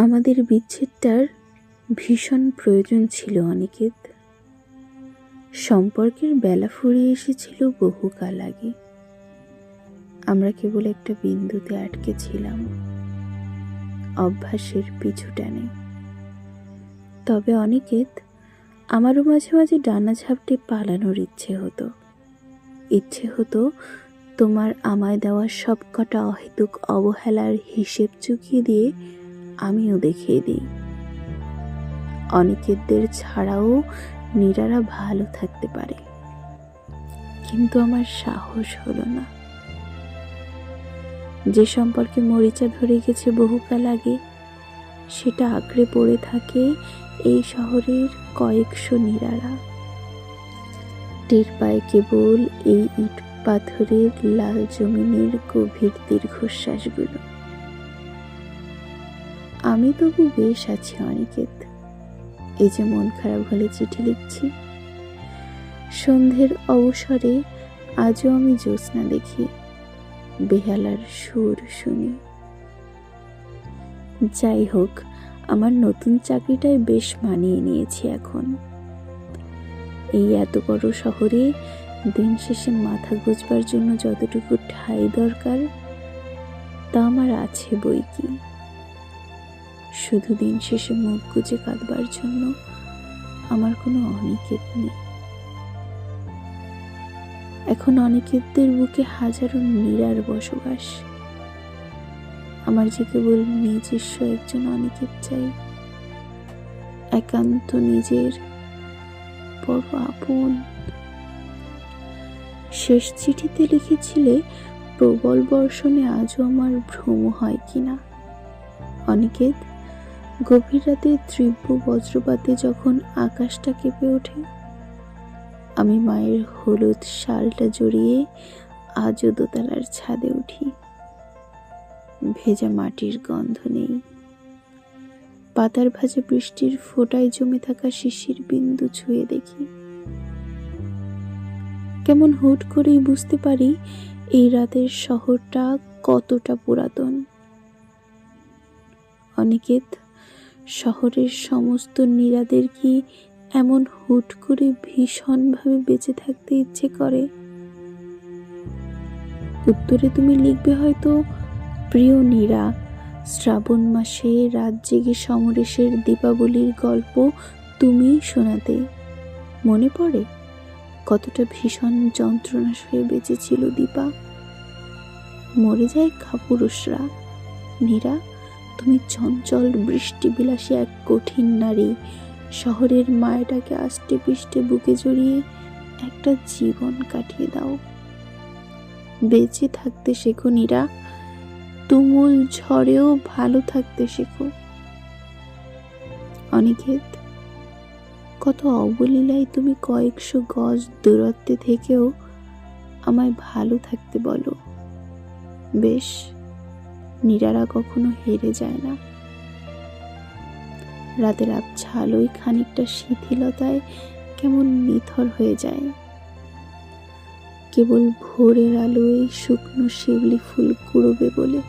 আমাদের বিচ্ছেদটার ভীষণ প্রয়োজন ছিল অনিকেত। সম্পর্কের বেলা ফুরিয়ে এসেছিল বহুকাল আগে। আমরা কেবল একটা বিন্দুতে আটকে ছিলাম, অভ্যাসের পিছু টানে। তবে অনিকেত, আমারও মাঝে মাঝে ডানা ঝাপটে পালানোর ইচ্ছে হতো তোমার আমায় দেওয়া সবকটা অহেতুক অবহেলার হিসেব চুকিয়ে দিয়ে আমিও দেখিয়ে দিই অনিকেতদের ছাড়াও নীরারা ভালো থাকতে পারে। কিন্তু আমার সাহস হলো না। যে সম্পর্কে মরিচা ধরে গেছে বহুকাল আগে, সেটা আঁকড়ে পড়ে থাকে এই শহরের কয়েকশো নীরারা। টের পায় কেবল এই ইট পাথরের লাল জমিনের গভীর দীর্ঘশ্বাসগুলো। আমি তবু বেশ আছি অনিকেত। এই যে মন খারাপ হলে চিঠি লিখছি, সন্ধ্যের অবসরে আজও আমি জ্যোৎস্না দেখি, বেহালার সুর শুনি। যাই হোক, আমার নতুন চাকরিটায় বেশ মানিয়ে নিয়েছি এখন। এই এত বড় শহরে দিন শেষে মাথা গোঁজবার জন্য যতটুকু ঠাঁই দরকার তা আমার আছে বই কি। শুধু দিন শেষে মুখ গুজে কাঁদবার জন্য আমার কোনো অনিকেত নেই। এখন অনিকেতদের বুকে হাজারো নীরার বসবাস। আমার যে কেবল নিজস্ব একজন অনিকেত চাই, একান্ত নিজের, বড় আপন। শেষ চিঠিতে লিখেছিলে প্রবল বর্ষণে আজও আমার ভ্রম হয় কিনা। অনিকেত, গভীর রাতে তীব্র বজ্রপাতে যখন আকাশটা কেঁপে ওঠে, আমি মায়ের হলুদ শালটা জড়িয়ে আজও দোতলার ছাদে উঠি। ভেজা মাটির গন্ধ নেই, পাতার ভাজা বৃষ্টির ফোঁটায় জমে থাকা শিশির বিন্দু ছুঁয়ে দেখি। কেমন হুট করেই বুঝতে পারি এই রাতের শহরটা কতটা পুরাতন। অনিকেত, শহরের সমস্ত নীরাদের কি এমন হুট করে ভীষণভাবে বেঁচে থাকতে ইচ্ছে করে? উত্তরে তুমি লিখবে হয়তো, প্রিয় নীরা, শ্রাবণ মাসে রাত জেগে সমরেশের দীপাবলির গল্প তুমিই শোনাতে। মনে পড়ে কতটা ভীষণ যন্ত্রণা সয়ে বেঁচেছিল দীপা। মরে যায় কাপুরুষরা। নীরা, তুমি চঞ্চল বৃষ্টিবিলাসী এক কঠিন নারী, শহরের মায়াটাকে আষ্টে পিষ্টে বুকে জড়িয়ে একটা জীবন কাটিয়ে দাও। বেঁচে থাকতে শেখো নীরা, তুমুল ঝড়েও ভালো থাকতে শেখো। অনিকেত, কত অবলীলায় তুমি কয়েকশো গজ দূরত্বে থেকেও আমায় ভালো থাকতে বলো। বেশ, নীরারা কখনো হেরে যায় না। রাতের আবছা আলোয় খানিকটা শিথিলতায় কেমন নিথর হয়ে যায়। কেবল ভোরের আলোয় শুকনো শিউলি ফুল কুড়োবে বলে।